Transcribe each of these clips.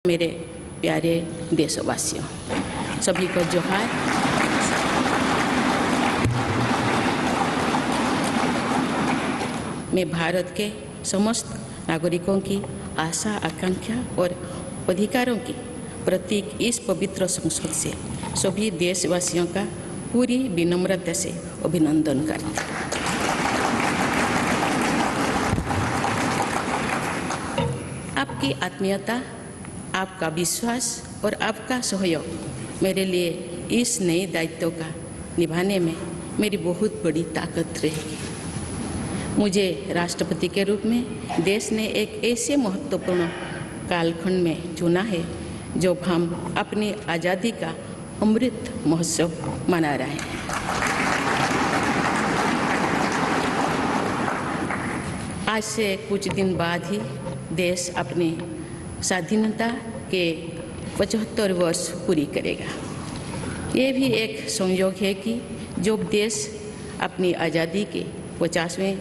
मेरे प्यारे देशवासियों, सभी को जोहार। मैं भारत के समस्त नागरिकों की आशा, आकांक्षा और अधिकारों की प्रतीक इस पवित्र संसद से सभी देशवासियों का पूरी विनम्रता से अभिनंदन करती हूँ। आपकी आत्मीयता, आपका विश्वास और आपका सहयोग मेरे लिए इस नए दायित्व का निभाने में मेरी बहुत बड़ी ताकत रहेगी। मुझे राष्ट्रपति के रूप में देश ने एक ऐसे महत्वपूर्ण कालखंड में चुना है जब हम अपनी आज़ादी का अमृत महोत्सव मना रहे हैं। आज से कुछ दिन बाद ही देश अपनी स्वाधीनता के 75 वर्ष पूरी करेगा। ये भी एक संयोग है कि जब देश अपनी आज़ादी के 50वें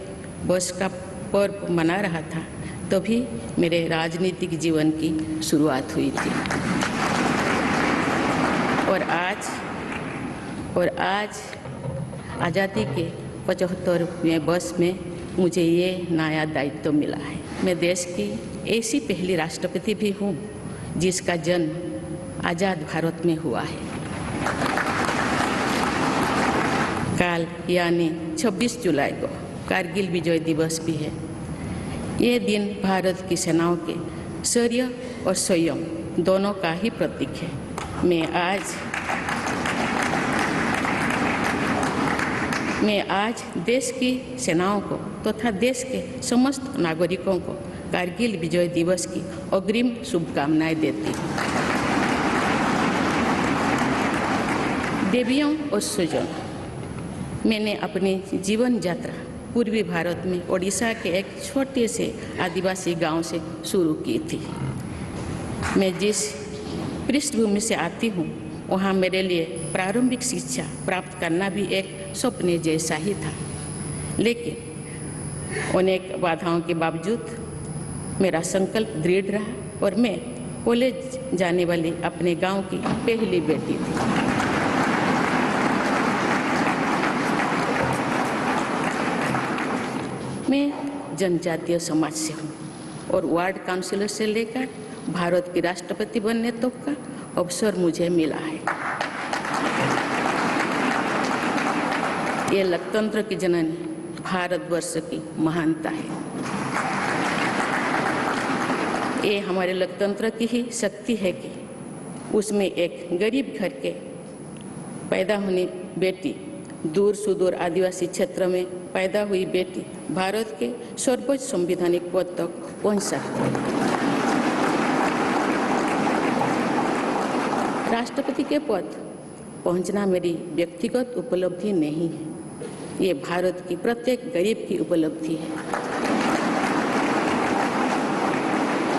वर्ष का पर्व मना रहा था तभी मेरे राजनीतिक जीवन की शुरुआत हुई थी। और आज आज़ादी के 75वें वर्ष में मुझे ये नया दायित्व मिला है। मैं देश की ऐसी पहली राष्ट्रपति भी हूँ जिसका जन्म आज़ाद भारत में हुआ है। कल यानी 26 जुलाई को कारगिल विजय दिवस भी है। ये दिन भारत की सेनाओं के शौर्य और संयम दोनों का ही प्रतीक है। मैं आज देश की सेनाओं को तथा देश के समस्त नागरिकों को कारगिल विजय दिवस की अग्रिम शुभकामनाएं देती हूँ। देवियों और स्वजनों, मैंने अपनी जीवन यात्रा पूर्वी भारत में ओडिशा के एक छोटे से आदिवासी गांव से शुरू की थी। मैं जिस पृष्ठभूमि से आती हूँ वहाँ मेरे लिए प्रारंभिक शिक्षा प्राप्त करना भी एक सपने जैसा ही था, लेकिन अनेक बाधाओं के बावजूद मेरा संकल्प दृढ़ रहा और मैं कॉलेज जाने वाली अपने गांव की पहली बेटी थी। मैं जनजातीय समाज से हूँ और वार्ड काउंसिलर से लेकर भारत की राष्ट्रपति बनने तक का अवसर मुझे मिला है। ये लोकतंत्र की जननी भारतवर्ष की महानता है। ये हमारे लोकतंत्र की ही शक्ति है कि उसमें एक गरीब घर के पैदा होने बेटी, दूर सुदूर आदिवासी क्षेत्र में पैदा हुई बेटी भारत के सर्वोच्च संवैधानिक पद तक पहुंच सकती है। राष्ट्रपति के पद पहुंचना मेरी व्यक्तिगत उपलब्धि नहीं है, ये भारत की प्रत्येक गरीब की उपलब्धि है।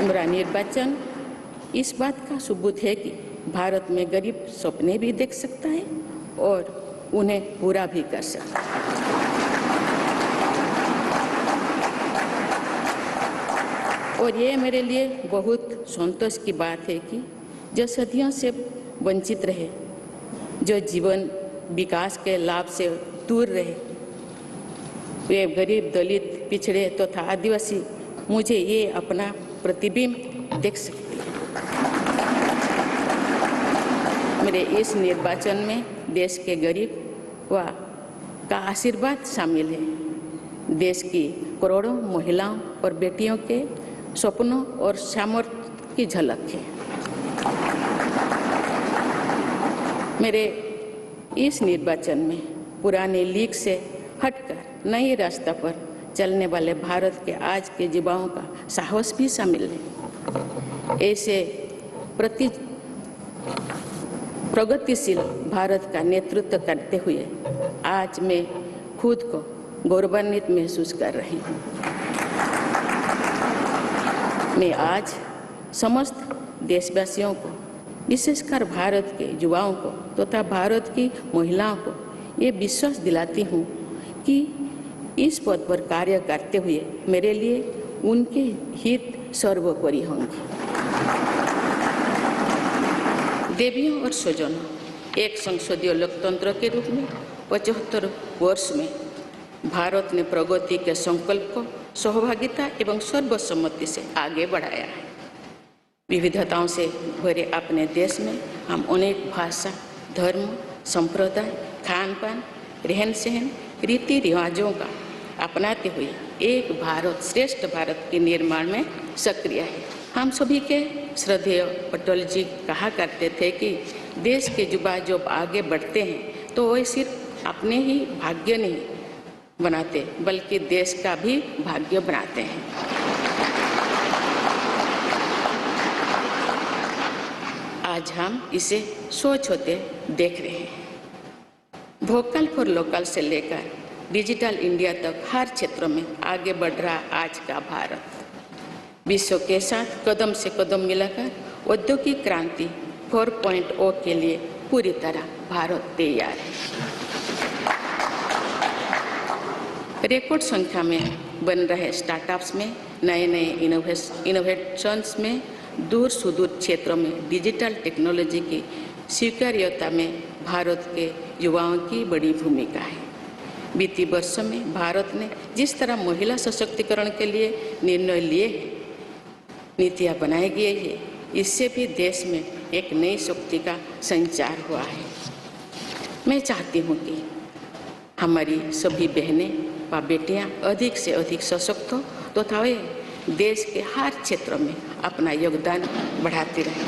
मेरा निर्वाचन इस बात का सबूत है कि भारत में गरीब सपने भी देख सकता है और उन्हें पूरा भी कर सकता है। और ये मेरे लिए बहुत संतोष की बात है कि जो सदियों से वंचित रहे, जो जीवन विकास के लाभ से दूर रहे, वे गरीब, दलित, पिछड़े तथा आदिवासी मुझे ये अपना प्रतिबिंब देख सकते हैं। मेरे इस निर्वाचन में देश के गरीब व का आशीर्वाद शामिल है। देश की करोड़ों महिलाओं और बेटियों के सपनों और सामर्थ्य की झलक है। मेरे इस निर्वाचन में पुराने लीग से हटकर नए रास्ते पर चलने वाले भारत के आज के युवाओं का साहस भी शामिल है। ऐसे प्रगतिशील भारत का नेतृत्व करते हुए आज मैं खुद को गौरवान्वित महसूस कर रही हूँ। मैं आज समस्त देशवासियों को, विशेषकर भारत के युवाओं को तथा भारत की महिलाओं को ये विश्वास दिलाती हूँ कि इस पद पर कार्य करते हुए मेरे लिए उनके हित सर्वोपरि होंगे। देवियों और स्वजनों, एक संसदीय लोकतंत्र के रूप में 75 वर्ष में भारत ने प्रगति के संकल्प को सहभागिता एवं सर्वसम्मति से आगे बढ़ाया है। विविधताओं से भरे अपने देश में हम अनेक भाषा, धर्म, संप्रदाय, खान पान, रहन सहन, रीति रिवाजों का अपनाते हुए एक भारत श्रेष्ठ भारत के निर्माण में सक्रिय है। हम सभी के श्रद्धेय पटेल जी कहा करते थे कि देश के युवा जब आगे बढ़ते हैं तो वे सिर्फ अपने ही भाग्य नहीं बनाते बल्कि देश का भी भाग्य बनाते हैं। आज हम इसे सोच होते देख रहे हैं। वोकल फॉर लोकल से लेकर डिजिटल इंडिया तक हर क्षेत्र में आगे बढ़ रहा आज का भारत विश्व के साथ कदम से कदम मिलाकर औद्योगिक क्रांति 4.0 के लिए पूरी तरह भारत तैयार है। रिकॉर्ड संख्या में बन रहे स्टार्टअप्स में नए नए इनोवेशंस में दूर सुदूर क्षेत्रों में डिजिटल टेक्नोलॉजी की स्वीकार्यता में भारत के युवाओं की बड़ी भूमिका है। बीती वर्षों में भारत ने जिस तरह महिला सशक्तिकरण के लिए निर्णय लिए हैं, नीतियाँ बनाई गई है, इससे भी देश में एक नई शक्ति का संचार हुआ है। मैं चाहती हूँ कि हमारी सभी बहनें व बेटियाँ अधिक से अधिक सशक्त हो तथा वे देश के हर क्षेत्र में अपना योगदान बढ़ाती रहें।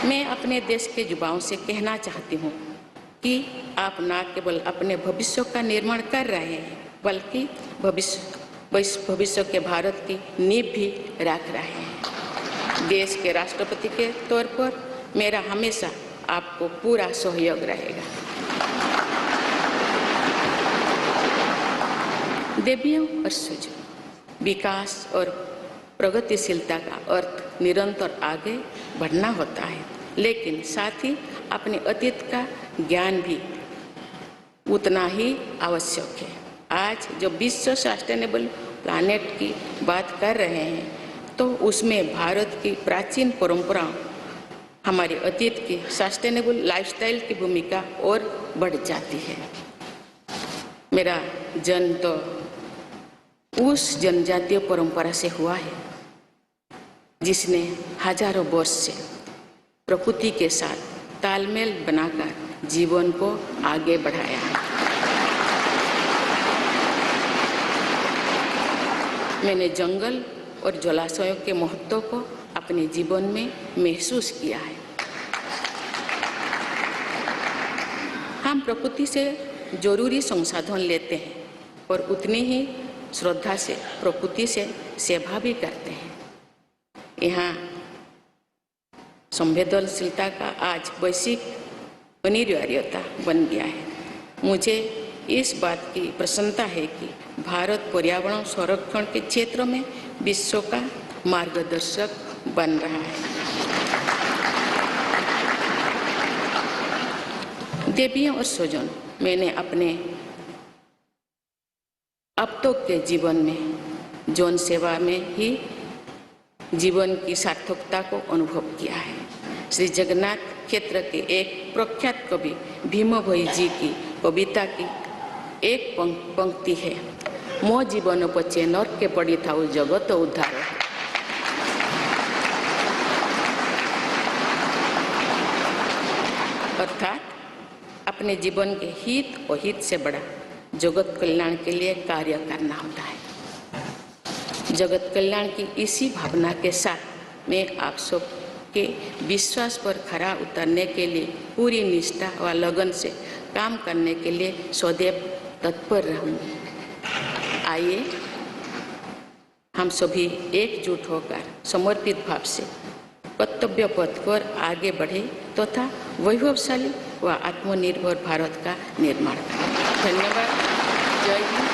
मैं अपने देश के युवाओं से कहना चाहती हूँ कि आप न केवल अपने भविष्य का निर्माण कर रहे हैं बल्कि भविष्य के भारत की नींव भी रख रहे हैं। देश के राष्ट्रपति के तौर पर मेरा हमेशा आपको पूरा सहयोग रहेगा। देवियों और स्वजनों, विकास और प्रगतिशीलता का अर्थ निरंतर आगे बढ़ना होता है, लेकिन साथ ही अपने अतीत का ज्ञान भी उतना ही आवश्यक है। आज जब विश्व सस्टेनेबल प्लैनेट की बात कर रहे हैं तो उसमें भारत की प्राचीन परंपराओं, हमारे अतीत की सस्टेनेबल लाइफस्टाइल की भूमिका और बढ़ जाती है। मेरा जन्म तो उस जनजातीय परंपरा से हुआ है जिसने हजारों वर्ष से प्रकृति के साथ तालमेल बनाकर जीवन को आगे बढ़ाया है। मैंने जंगल और जलाशयों के महत्व को अपने जीवन में महसूस किया है। हम प्रकृति से जरूरी संसाधन लेते हैं और उतनी ही श्रद्धा से प्रकृति से सेवा भी करते हैं। यहाँ संवेदनशीलता का आज वैश्विक अनिवार्यता बन गया है। मुझे इस बात की प्रसन्नता है कि भारत पर्यावरण संरक्षण के क्षेत्र में विश्व का मार्गदर्शक बन रहा है। देवियों और स्वजन, मैंने अपने अब तक के जीवन में जौन सेवा में ही जीवन की सार्थकता को अनुभव किया है। श्री जगन्नाथ क्षेत्र के एक प्रख्यात कवि भीम भोई जी की कविता की एक पंक्ति है, मो जीवन पचे नर के पड़ी था जगत उद्धार। अर्थात अपने जीवन के हित और हित से बड़ा जगत कल्याण के लिए कार्य करना होता है। जगत कल्याण की इसी भावना के साथ मैं आप सब के विश्वास पर खरा उतरने के लिए पूरी निष्ठा व लगन से काम करने के लिए सदैव तत्पर रहूँगी। आइए हम सभी एकजुट होकर समर्पित भाव से कर्तव्य पथ पर आगे बढ़े तथा वैभवशाली व आत्मनिर्भर भारत का निर्माण करें। धन्यवाद। जय हिंद।